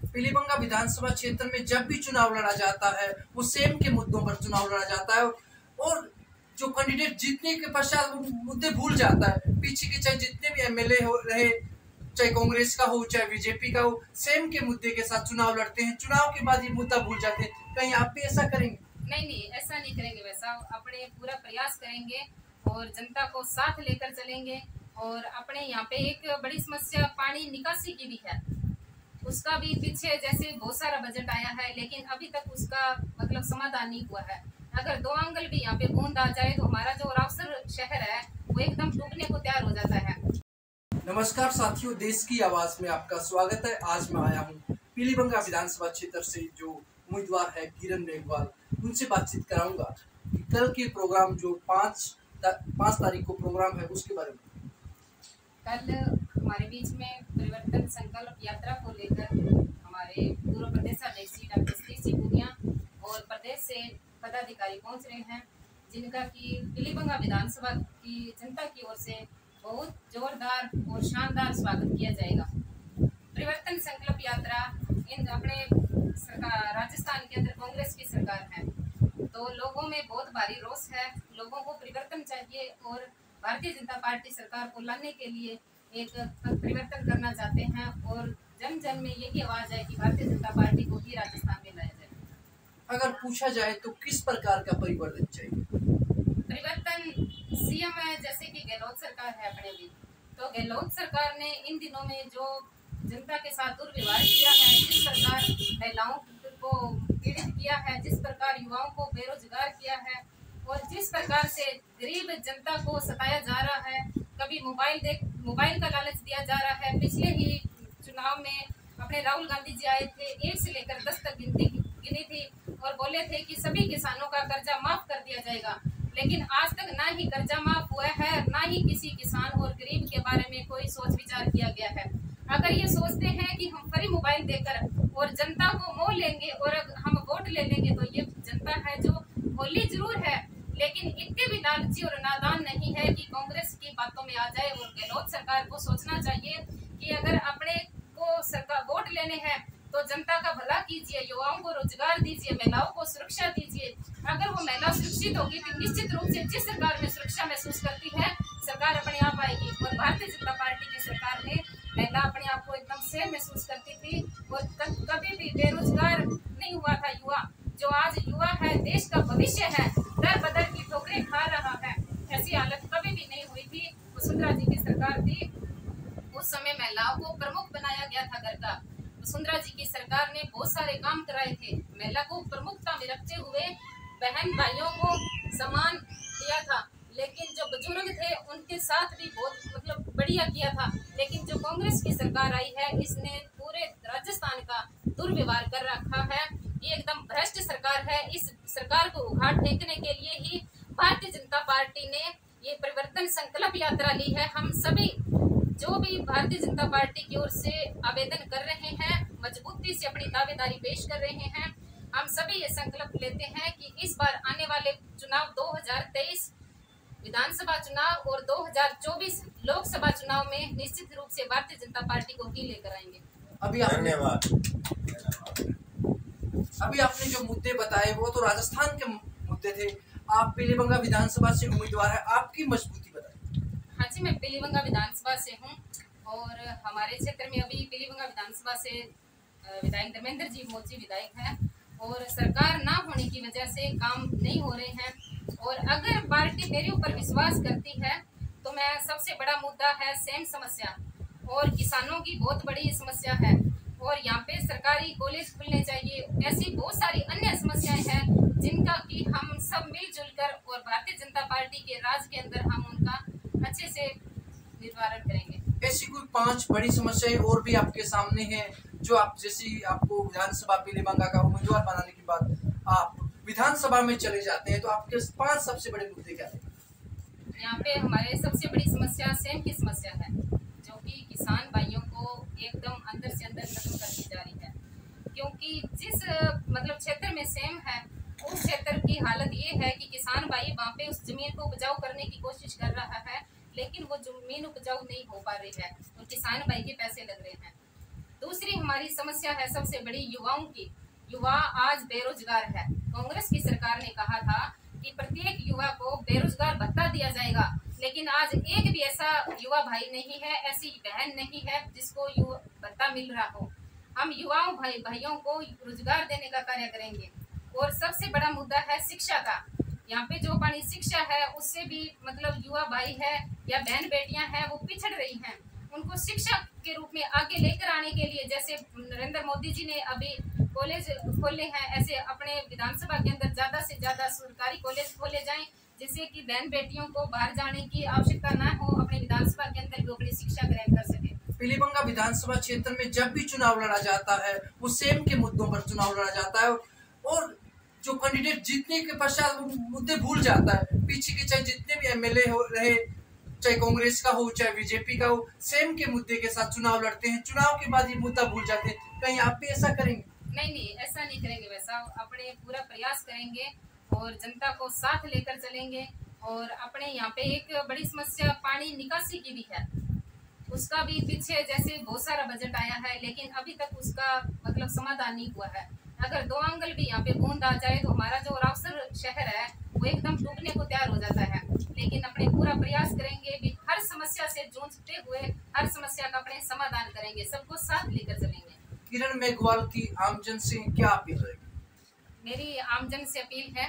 पीलीभंगा विधानसभा क्षेत्र में जब भी चुनाव लड़ा जाता है वो सेम के मुद्दों पर चुनाव लड़ा जाता है और जो कैंडिडेट जीतने के पश्चात वो मुद्दे भूल जाता है। पीछे के चाहे जितने भी एमएलए हो रहे, चाहे कांग्रेस का हो चाहे बीजेपी का हो, सेम के मुद्दे के साथ चुनाव लड़ते हैं, चुनाव के बाद ये मुद्दा भूल जाते हैं। कहीं आप भी ऐसा करेंगे? नहीं, ऐसा नहीं करेंगे। वैसा अपने पूरा प्रयास करेंगे और जनता को साथ लेकर चलेंगे। और अपने यहाँ पे एक बड़ी समस्या पानी निकासी की भी है, उसका भी पीछे जैसे बहुत सारा बजट आया है लेकिन अभी तक उसका मतलब समाधान नहीं हुआ है। अगर 2 आंगल भी यहाँ पे बूंद आ जाए तो हमारा जो रावसर शहर है वो एकदम डूबने को तैयार हो जाता है। नमस्कार साथियों, देश की आवाज में आपका स्वागत है। आज मैं आया हूँ पीलीभंगा विधानसभा क्षेत्र से जो उम्मीदवार है किरण मेघवाल, उनसे बातचीत कराऊंगा कि कल के प्रोग्राम जो 5 तारीख को प्रोग्राम है उसके बारे में। कल हमारे बीच में परिवर्तन संकल्प यात्रा को लेकर हमारे पूर्व प्रदेशाध्यक्ष डॉक्टर श्री पूनिया और प्रदेश से पदाधिकारी पहुंच रहे हैं, जिनका कि पीलीभंगा विधानसभा की जनता की ओर से बहुत जोरदार और शानदार स्वागत किया जाएगा। परिवर्तन संकल्प यात्रा इन अपने सरकार राजस्थान के अंदर कांग्रेस की सरकार है, तो लोगों में बहुत भारी रोष है। लोगों को परिवर्तन चाहिए और भारतीय जनता पार्टी सरकार को लाने के लिए एक परिवर्तन करना चाहते हैं और जन जन में यही आवाज है कि भारतीय जनता पार्टी को ही राजस्थान में लाया जाए। अगर पूछा जाए तो किस प्रकार का परिवर्तन चाहिए? परिवर्तन सीएम है जैसे कि गहलोत सरकार है अपने भी, तो गहलोत सरकार ने इन दिनों में जो जनता के साथ दुर्व्यवहार किया है, जिस प्रकार महिलाओं को पीड़ित किया है, जिस प्रकार युवाओं को बेरोजगार किया है और जिस प्रकार से गरीब जनता को सताया जा रहा है, कभी मोबाइल का लालच दिया जा रहा है। पिछले ही चुनाव में अपने राहुल गांधी जी आए थे, 1 से लेकर 10 तक गिनी थी और बोले थे कि सभी किसानों का कर्जा माफ कर दिया जाएगा, लेकिन आज तक ना ही कर्जा माफ हुआ है, ना ही किसी किसान और गरीब के बारे में कोई सोच विचार किया गया है। अगर ये सोचते हैं कि हम फ्री मोबाइल देकर और जनता को मोह लेंगे और हम वोट ले लेंगे, तो ये जनता है जो बोली जरूर है लेकिन इतने भी लालची और नादान नहीं है कि कांग्रेस की बातों में आ जाए। और गहलोत सरकार को सोचना चाहिए कि अगर अपने को सरकार वोट लेने हैं तो जनता का भला कीजिए, युवाओं को रोजगार दीजिए, महिलाओं को सुरक्षा दीजिए। अगर वो महिला सुरक्षित होगी तो निश्चित रूप से जिस सरकार में सुरक्षा महसूस करती है सरकार अपने आप आएगी। और भारतीय जनता पार्टी की सरकार में महिला अपने आप को एकदम सेफ महसूस करती थी और कभी भी बेरोजगार नहीं हुआ था युवा। जो आज युवा है देश का भविष्य है, दर बदर की ठोकरें खा रहा है, ऐसी हालत कभी भी नहीं हुई थी। वसुंधरा जी की सरकार थी, उस समय महिलाओं को प्रमुख बनाया गया था घर का। वसुंधरा जी की सरकार ने बहुत सारे काम कराए थे, महिला को प्रमुखता में रखते हुए बहन भाइयों को सम्मान दिया था। लेकिन जो बुजुर्ग थे उनके साथ भी बहुत मतलब बढ़िया किया था। लेकिन जो कांग्रेस की सरकार आई है इसने पूरे राजस्थान का दुर्व्यवहार कर रखा है। ये एकदम भ्रष्ट सरकार है। इस सरकार को उखाड़ फेंकने के लिए ही भारतीय जनता पार्टी ने ये परिवर्तन संकल्प यात्रा ली है। हम सभी जो भी भारतीय जनता पार्टी की ओर से आवेदन कर रहे हैं, मजबूती से अपनी दावेदारी पेश कर रहे हैं। हम सभी ये संकल्प लेते हैं कि इस बार आने वाले चुनाव 2023 विधानसभा चुनाव और 2024 लोकसभा चुनाव में निश्चित रूप से भारतीय जनता पार्टी को ही लेकर आएंगे। अभी आपने जो मुद्दे बताए वो तो राजस्थान के मुद्दे थे। आप पीलीभंगा विधानसभा से उम्मीदवार है, आपकी मजबूती बताइए। हाँ जी, मैं पीलीभंगा विधानसभा से हूँ और हमारे क्षेत्र में अभी पीलीभंगा विधानसभा से विधायक धर्मेंद्र जी मोची विधायक है और सरकार ना होने की वजह से काम नहीं हो रहे हैं। और अगर पार्टी मेरे ऊपर विश्वास करती है तो मैं सबसे बड़ा मुद्दा है सेम समस्या और किसानों की बहुत बड़ी समस्या है और यहाँ पे सरकारी कॉलेज खुलने चाहिए। ऐसी बहुत सारी अन्य समस्याएं हैं जिनका कि हम सब मिलजुल कर और भारतीय जनता पार्टी के राज के अंदर हम उनका अच्छे से निवारण करेंगे। ऐसी कोई 5 बड़ी समस्याएं और भी आपके सामने हैं जो आप जैसे आपको विधानसभा पीलीभंगा का उम्मीदवार बनाने के बाद आप विधानसभा में चले जाते हैं तो आपके 5 सबसे बड़े मुद्दे क्या हैं? यहाँ पे हमारे सबसे बड़ी समस्या सेम की समस्या है जो कि किसान भाइयों को एकदम अंदर से अंदर खत्म कर दी जा रही है। क्योंकि जिस मतलब क्षेत्र में सेम है उस क्षेत्र की हालत ये है कि किसान भाई वहाँ पे उस जमीन को उपजाऊ करने की कोशिश कर रहा है लेकिन वो जमीन उपजाऊ नहीं हो पा रही है और किसान भाई के पैसे लग रहे हैं। दूसरी हमारी समस्या है सबसे बड़ी युवाओं की। युवा आज बेरोजगार है। कांग्रेस की सरकार ने कहा था कि प्रत्येक युवा को बेरोजगार भत्ता दिया जाएगा, लेकिन आज एक भी ऐसा युवा भाई नहीं है, ऐसी बहन नहीं है जिसको युवा भत्ता मिल रहा हो। हम युवाओं भाइयों को रोजगार देने का कार्य करेंगे। और सबसे बड़ा मुद्दा है शिक्षा का। यहाँ पे जो पानी शिक्षा है उससे भी मतलब युवा भाई है या बहन बेटियां हैं वो पिछड़ रही हैं। उनको शिक्षा के रूप में आगे लेकर आने के लिए जैसे नरेंद्र मोदी जी ने अभी कॉलेज खोले हैं, ऐसे अपने विधानसभा के अंदर ज्यादा से ज्यादा सरकारी कॉलेज खोले जाएं, जिससे कि बहन बेटियों को बाहर जाने की आवश्यकता ना हो, अपने विधानसभा के अंदर वो अपनी शिक्षा ग्रहण कर सके। पीलीबंगा विधानसभा क्षेत्र में जब भी चुनाव लड़ा जाता है वो सेम के मुद्दों पर चुनाव लड़ा जाता है और जो कैंडिडेट जीतने के पश्चात वो मुद्दे भूल जाता है। पीछे के चाहे जितने भी एमएलए हो रहे, चाहे कांग्रेस का हो चाहे बीजेपी का हो, सेम के मुद्दे के साथ चुनाव लड़ते हैं, चुनाव के बाद ये मुद्दा भूल जाते हैं। कहीं आप भी ऐसा करेंगे? नहीं, ऐसा नहीं करेंगे। वैसा अपने पूरा प्रयास करेंगे और जनता को साथ लेकर चलेंगे। और अपने यहाँ पे एक बड़ी समस्या पानी निकासी की भी है, उसका भी पीछे जैसे बहुत सारा बजट आया है, लेकिन अभी तक उसका मतलब समाधान नहीं हुआ है। अगर 2 आंगल भी यहाँ पे बूंद आ जाए तो हमारा जो रावसर शहर है वो एकदम डूबने को तैयार हो जाता है। लेकिन अपने पूरा प्रयास करेंगे भी, हर समस्या से जूझते हुए हर समस्या का अपने समाधान करेंगे, सबको साथ लेकर चलेंगे। किरण मेघवाल की आमजन से क्या अपील रहेगी? मेरी आमजन से अपील है,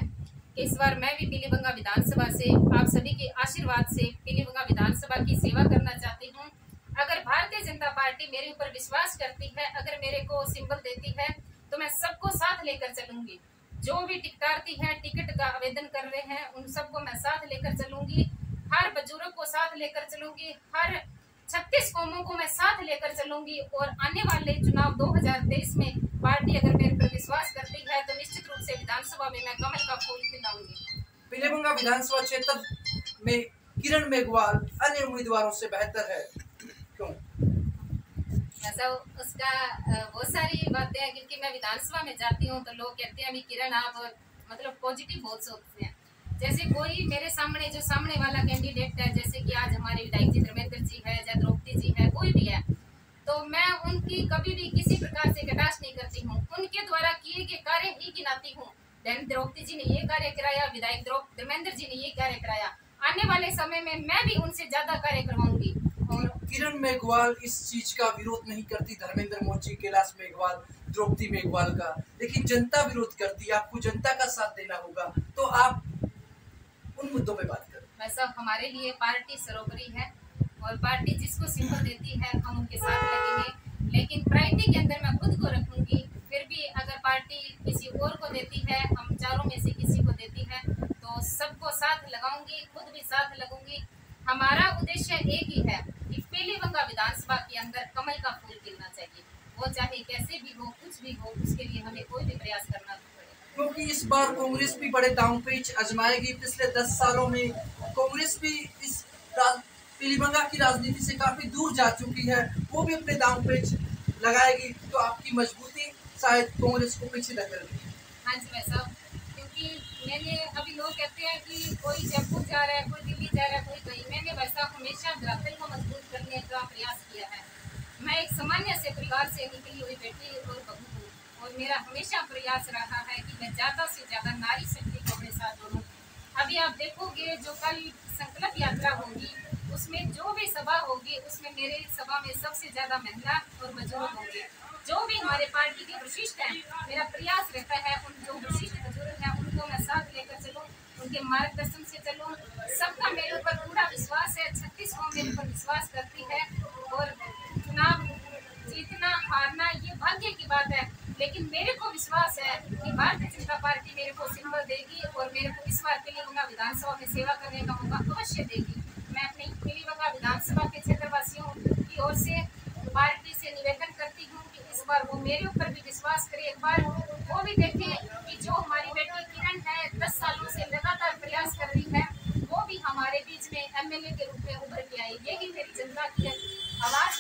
इस बार मैं भी पीलीबंगा विधानसभा से आप सभी के आशीर्वाद से पीलीबंगा विधानसभा की सेवा करना चाहती हूँ। अगर भारतीय जनता पार्टी मेरे ऊपर विश्वास करती है, अगर मेरे को सिंबल देती है, तो मैं सबको साथ लेकर चलूंगी। जो भी टिकटार्थी हैं, टिकट का आवेदन कर रहे हैं, उन सबको मैं साथ लेकर चलूंगी। हर बुजुर्ग को साथ लेकर चलूंगी, हर 36 कौमों को मैं साथ लेकर चलूंगी। और आने वाले चुनाव 2023 में पार्टी अगर मेरे पर विश्वास करती है तो निश्चित रूप से विधानसभा में मैं कमल का फूल खिलाऊंगी। पीलीबंगा विधानसभा क्षेत्र में किरण मेघवाल अन्य उम्मीदवारों से बेहतर है, क्यों? ऐसा उसका बहुत सारी बातें हैं, क्योंकि मैं विधानसभा में जाती हूँ तो लोग कहते हैं अभी किरण आप मतलब पॉजिटिव बहुत सोचते हैं। जैसे कोई मेरे सामने जो सामने वाला कैंडिडेट है, जैसे कि आज हमारे विधायक जी धर्मेंद्र जी है या द्रौपदी जी है, कोई भी है, तो मैं उनकी कभी भी किसी प्रकार से कटाक्ष नहीं करती हूँ। उनके द्वारा किए गए कार्य ही गिनाती हूँ। द्रौपदी जी ने ये कार्य कराया, विधायक धर्मेंद्र जी ने ये कार्य कराया, आने वाले समय में मैं भी उनसे ज्यादा कार्य करवाऊंगी। और किरण मेघवाल इस चीज का विरोध नहीं करती, धर्मेंद्र मोदी, कैलाश मेघवाल, द्रौपदी मेघवाल का, लेकिन जनता विरोध करती है। आपको जनता का साथ देना होगा, तो आप उन मुद्दों पे बात करें। वैसा हमारे लिए पार्टी सर्वोपरि है और पार्टी जिसको सिंबल देती है हम उनके साथ लगेंगे, लेकिन प्रायोरिटी के अंदर मैं खुद को रखूंगी। फिर भी अगर पार्टी किसी और को देती है, हम चारों में से किसी को देती है, तो सबको साथ लगाऊंगी, खुद भी साथ लगूंगी। हमारा उद्देश्य एक ही है कि पीलीबंगा विधानसभा के अंदर कमल का फूल खिलना चाहिए, वो चाहे कैसे भी हो, कुछ भी हो, उसके लिए हमें कोई भी प्रयास करना पड़ेगा। क्योंकि इस बार कांग्रेस भी बड़े दांवपेच आजमाएगी। पिछले 10 सालों में कांग्रेस भी इस पीलीबंगा की राजनीति से काफी दूर जा चुकी है, वो भी अपने दांवपेच लगाएगी, तो आपकी मजबूती शायद कांग्रेस को पीछे धकेल देगी। हाँ जी भाई साहब, क्योंकि मैंने अभी लोग कहते हैं कि कोई जयपुर जा रहा है, कोई दिल्ली जा रहा है, कोई कहीं, मैंने वैसा हमेशा धरातल को मजबूत करने का प्रयास किया है। मैं एक सामान्य से परिवार से निकली हुई बेटी और बहू हूँ, और मेरा हमेशा प्रयास रहा है कि मैं ज़्यादा से ज़्यादा नारी शक्ति को अपने साथ जोड़ूँ। अभी आप देखोगे जो कल संकल्प यात्रा होगी, उसमें जो भी सभा होगी, उसमें मेरे सभा में सबसे ज़्यादा महिला और बुजुर्ग होंगे। जो भी हमारे पार्टी के वरिष्ठ हैं, मेरा प्रयास रहता है उन जो वरिष्ठ बुजुर्ग हैं उनको मैं साथ लेकर चलूँ, उनके मार्गदर्शन से चलूँ। सबका मेरे ऊपर पूरा विश्वास है, 36 कौम मेरे ऊपर विश्वास करती है। और चुनाव जीतना हारना ये भाग्य की बात है, लेकिन मेरे को विश्वास है कि भारतीय जनता पार्टी मेरे को सिंबल देगी और मेरे को इस बार पीलीबंगा विधानसभा में सेवा करने का मौका अवश्य देगी। मैं अपनी पीलीबंगा विधानसभा के क्षेत्रवासियों की ओर से पार्टी से निवेदन करती हूँ कि इस बार वो मेरे ऊपर भी विश्वास करे, एक बार वो भी देखें कि जो हमारी बेटी किरण है 10 सालों से लगातार प्रयास कर रही है, वो भी हमारे बीच में एमएलए के रूप में उभर के आई। यही मेरी जनता की आवाज